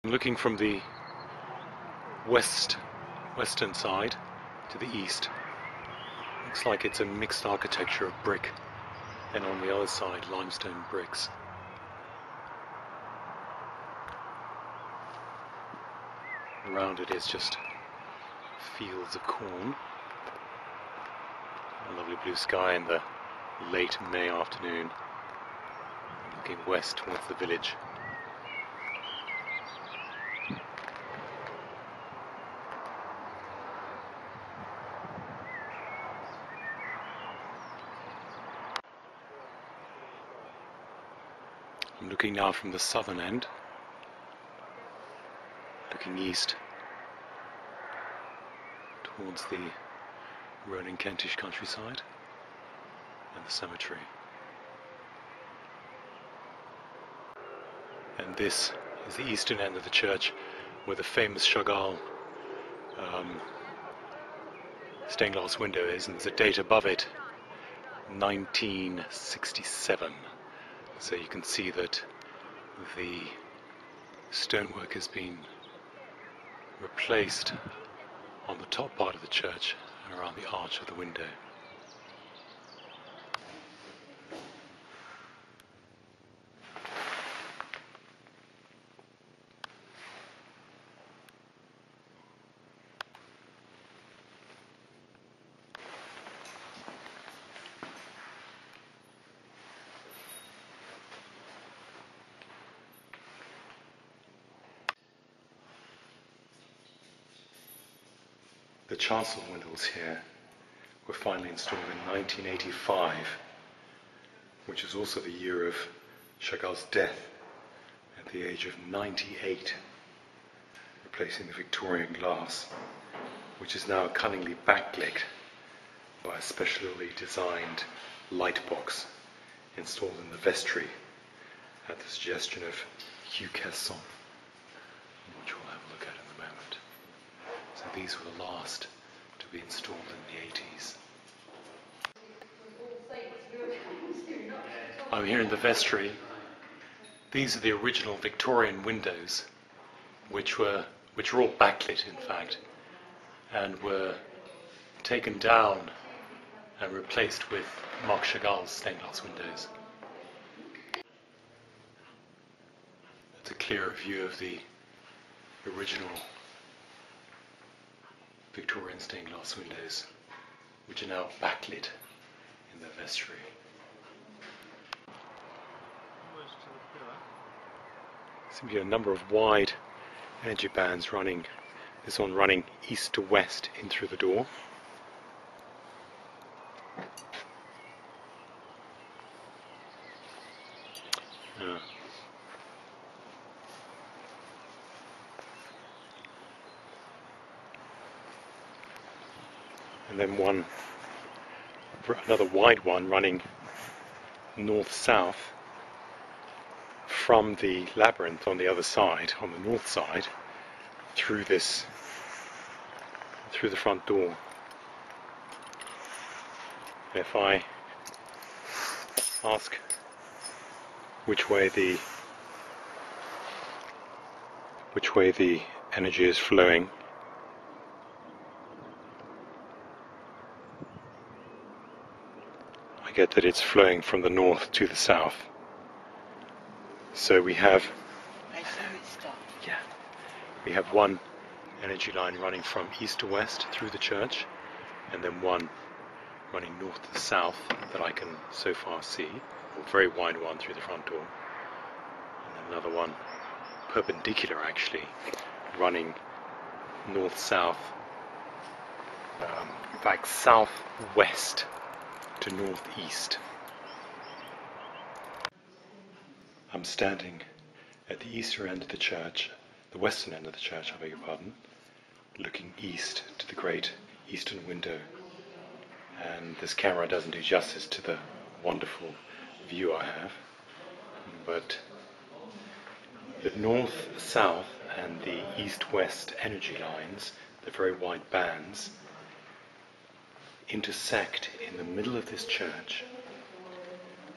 Looking from the western side to the east, looks like it's a mixed architecture of brick, and on the other side limestone bricks. Around it is just fields of corn, a lovely blue sky in the late May afternoon, looking west towards the village. I'm looking now from the southern end, looking east towards the rolling Kentish countryside and the cemetery. And this is the eastern end of the church where the famous Chagall stained glass window is, and there's a date above it, 1967. So you can see that the stonework has been replaced on the top part of the church and around the arch of the window. The chancel windows here were finally installed in 1985, which is also the year of Chagall's death at the age of 98, replacing the Victorian glass, which is now cunningly backlit by a specially designed light box installed in the vestry at the suggestion of Hugh Casson, which we'll have a look at in a moment. So these were the last to be installed in the 80s. I'm here in the vestry. These are the original Victorian windows, which were all backlit in fact, and were taken down and replaced with Marc Chagall's stained glass windows. That's a clearer view of the original Victorian stained glass windows, which are now backlit in the vestry. Seems to be a number of wide energy bands running, this one running east to west in through the door. And then another wide one running north-south from the labyrinth on the other side, on the north side, through the front door. If I ask which way the energy is flowing, I get that it's flowing from the north to the south. So we have one energy line running from east to west through the church, and then one running north to south that I can so far see, a very wide one through the front door, and another one perpendicular actually, running north-south, in fact south-west to northeast. I'm standing at the eastern end of the church, the western end of the church, I beg your pardon, looking east to the great eastern window. And this camera doesn't do justice to the wonderful view I have, but the north-south and the east-west energy lines, the very wide bands, intersect in the middle of this church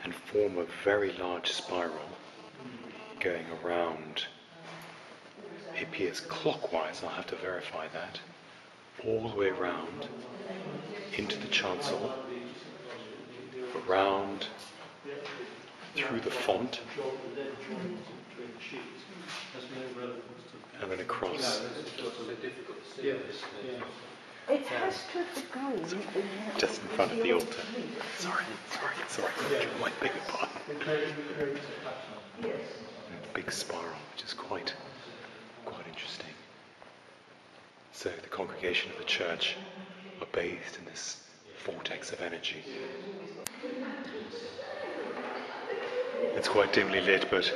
and form a very large spiral going around appears clockwise, I'll have to verify that, all the way around into the chancel, around through the font, and then across. It has to be Just in front of the altar. Sorry. My beg your pardon. Big spiral, which is quite interesting. So the congregation of the church are bathed in this vortex of energy. It's quite dimly lit, but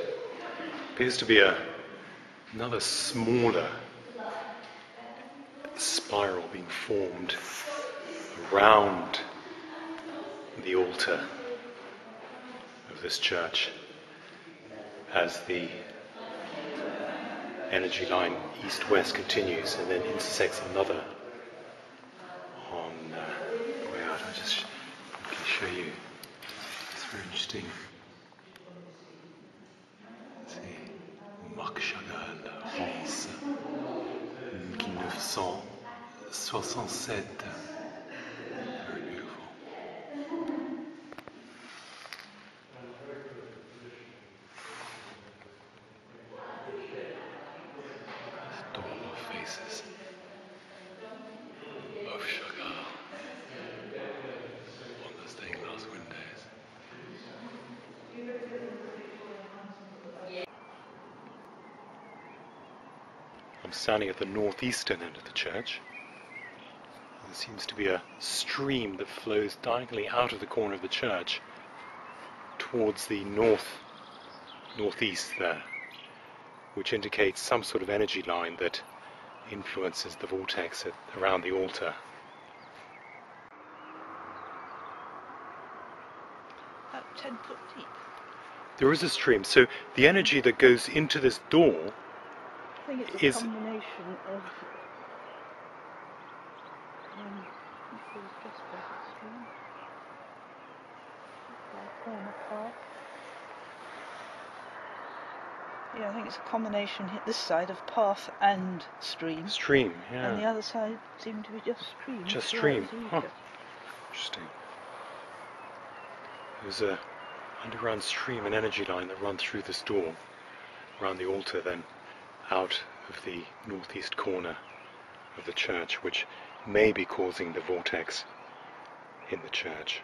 appears to be another smaller spiral being formed around the altar of this church as the energy line east-west continues and then intersects another on the way out. I just can show you. It's very interesting. Let's see, Marc Chagall, Rance, 1967. Very beautiful. Adorable faces of Chagall on the stained glass windows. I'm standing at the northeastern end of the church. There seems to be a stream that flows diagonally out of the corner of the church towards the northeast there, which indicates some sort of energy line that influences the vortex around the altar. about 10 foot deep. There is a stream, so the energy that goes into this door I think it's a combination of I think it's a combination this side of path and stream. Stream, yeah. And the other side seemed to be just stream. Just stream. Huh. Interesting. There's a underground stream and energy line that run through this door, around the altar, then out of the northeast corner of the church, which may be causing the vortex in the church.